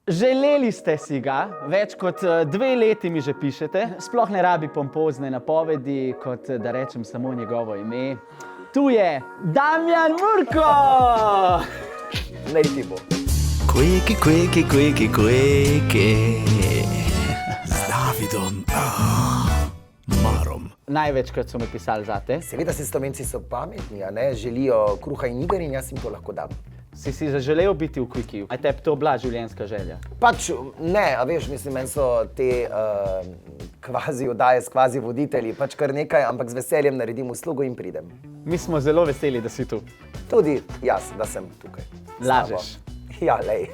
Želeli ste si ga, več kot 2 leti mi že pišete, sploh ne rabi pompozne napovedi, kot da rečem samo njegovo ime. Tu je Damjan Murko! Naj ti bo. Quickie. Z Davidom. Marom. Največkrat so me pisali zate. Seveda se Slovenci so pametni, a ne? Želijo kruha in iger in jaz jim to lahko dam. Si zaželel biti v Quickieu? A tebi to bila življenjska želja? Pač ne, a veš, mislim, meni so te kvazi oddaje s kvazi voditelji, pač kar nekaj, ampak z veseljem naredim uslugo in pridem. Mi smo zelo veseli, da si tu. Tudi jaz, da sem tukaj. Lažeš. Ja, lej.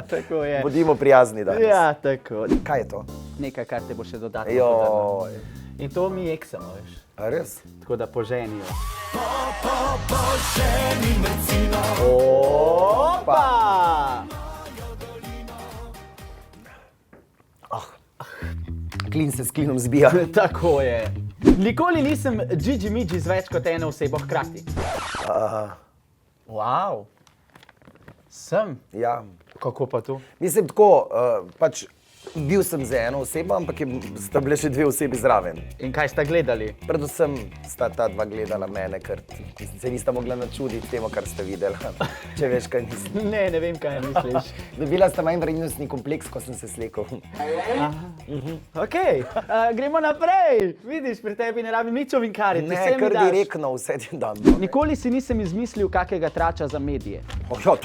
Tako je. Bodimo prijazni danes. Ja, tako. Kaj je to? Nekaj, kar te bo še dodatno podrlo. Joj. In to mi eksamo, veš. A res? Tako da poženijo. Poženi mecino. Opa! Klin se s klinom zbija. Tako je. Nikoli nisem džidži-midži z več kot eno osebo hkrati. Wow. Sem. Ja. Kako pa tu? Mislim tako, pač bil sem z eno osebo, ampak sta bile še 2 osebi zraven. In kaj sta gledali? Predvsem sta ta 2 gledala mene, ker se nista mogla načuditi temu, kar ste videla. Če veš, kaj mislim. Ne vem, kaj misliš. Dobila sta manj vrednostni kompleks, ko sem se slekel. Okej, gremo naprej. Vidiš, pri tebi ne rabim nič ovinkariti. Ne, vse mi kar daš. direktno vse ti dam. Nikoli si nisem izmislil kakega trača za medije. Ja,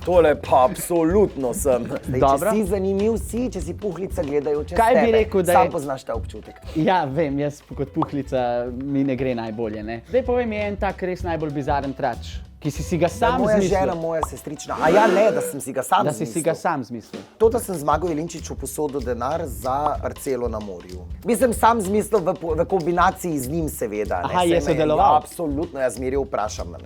tole pa absolutno sem. Dobro. Če si zanimiv, če si puhlica gledajoče Kaj bi tebe, rekel, da je- sam poznaš ta občutek. Ja, vem, jaz kot puhlica mi ne gre najbolje, ne. Zdaj povej mi en tak res najbolj bizaren trač, ki si ga sam Moja zmislil. žena, moja sestrična. A ja, ne, da sem si ga sam Da zmislil. si ga sam zmislil. To, da sem Zmagu Jelinčiču posodil denar za parcelo na morju. Mislim, sam zmislil v kombinaciji z njim, seveda. Ne. Aha, je Saj me- sodeloval? Ja, absolutno, jaz zmeraj vprašam. Ne.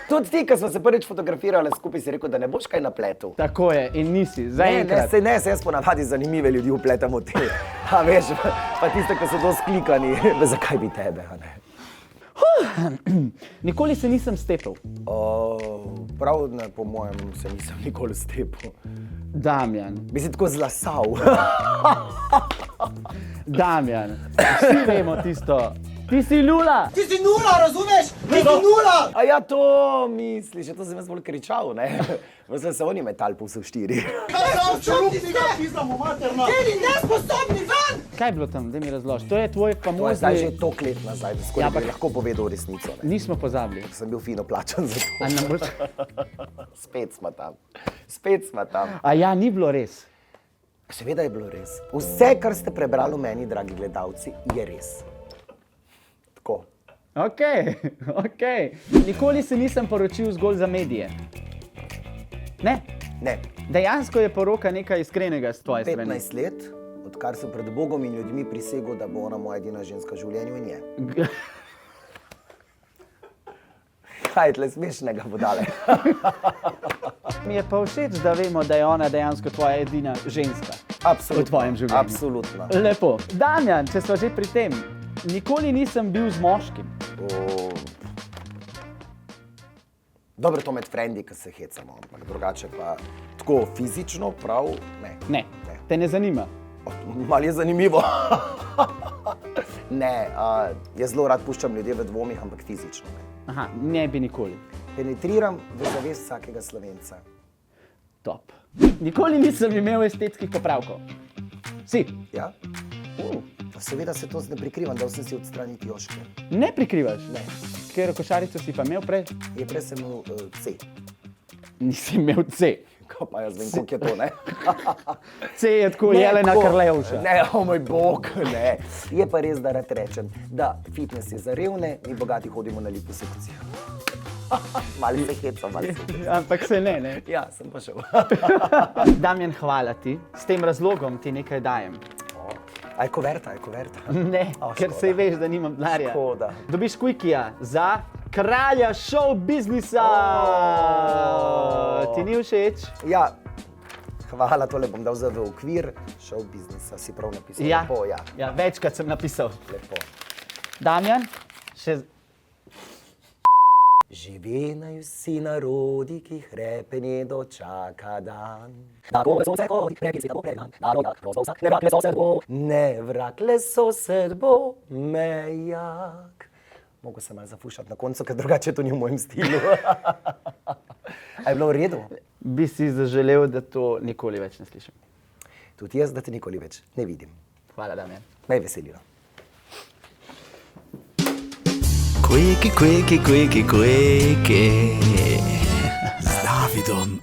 Tudi ti, ko smo se prvič fotografirali skupaj, si rekel, da ne boš kaj napletel. Tako je, in nisi, Ne, zaenkrat. se jaz ponavadi zanimive ljudi upletamo te. A veš, pa tiste, ki so dosti klikani. Zakaj bi tebe, a ne? Nikoli se nisem stepel. Prav, ne, po mojem, se nisem nikoli stepel. Damjan, Bi si tako zlasal. Damjan, vsi vemo tisto. Ti si lula! Ti si nula, razumeš? Ti si nula! A ja, to misliš, to sem jaz bolj kričal, ne? Mislim, se oni metali po vseh 4. Sposobni ste! Ti nesposobni ven! Kaj je bilo tam, da mi razloži? To je tvoj To je zdaj že famozni... toliko let nazaj, da skoraj Ja, bi ampak- lahko povedal resnico. Ne? Nismo pozabili. Sem bil fino plačan za to. A nam boš... Spet smo tam. Spet smo tam. A ja, ni bilo res. Seveda je bilo res. Vse, kar ste prebrali o meni, dragi gledalci, je res. Tako. Okej. Nikoli se nisem poročil zgolj za medije. Ne, Ne, dejansko je poroka nekaj iskrenega s tvoje strani. 15 let, odkar sem pred Bogom in ljudmi prisegel, da bo ona moja edina ženska v življenju in je. Kaj je tle smešnega, budale? Mi je pa všeč, da vemo, da je ona dejansko tvoja edina ženska. Absolutno. V tvojem življenju. Absolutno. Lepo. Damjan, če smo že pri tem, nikoli nisem bil z moškim. Dobro, to med frendi, ki se hecamo, ampak drugače pa tako fizično, prav, ne. Ne, te ne zanima. Malo je zanimivo. Ne, jaz zelo rad puščam ljudje v dvomih, ampak fizično ne. Aha, ne bi nikoli. Penetriram v zavest vsakega Slovenca. Top. Nikoli nisem imel estetskih popravkov. Si? Ja? Seveda se to zdaj prikrivam, dal sem si odstraniti joške. Ne prikrivaš? Ne. Katero košarico si pa imel prej? Je prej sem imel C. Nisi imel C. Kaj pa jaz vem, koliko je to, ne? C je tako Jelena tako- Karlevša. Ne, o moj bog, ne. Je pa res, da rad rečem, da fitness je za revne, mi bogati hodimo na liposekcijo. Malo se hecam, malo se hecam. Ampak se ne. Ja, sem pa šel. Damjan, hvala ti. S tem razlogom ti nekaj dajem. A je kuverta, Ne, ker škoda. se veš, da nimam denarja. Škoda. Dobiš Quickia za kralja show biznisa. Ti ni všeč? Ja, hvala, tole bom dal za v okvir show biznisa, si prav napisal. Ja. Lepo, ja. Ja, večkrat sem napisal. Lepo. Damjan, še... Živenajo vsi narodi, ki jih hrepenje dočaka dan. Tako je sonce hodi, hrepi sveta bo predan, narodak prosto vsak, ne vrak le sosed bo. Ne vrak le sosed bo, mejak. Mogo se malo zafušati na koncu, ker drugače to ni v mojem stilu. A je bilo v redu? Bi si zaželel, da to nikoli več ne slišim. Tudi jaz, da te nikoli več ne vidim. Hvala, Damjan. Me je veselilo. Quickie, quickie, quickie, quickie. Z Davidom.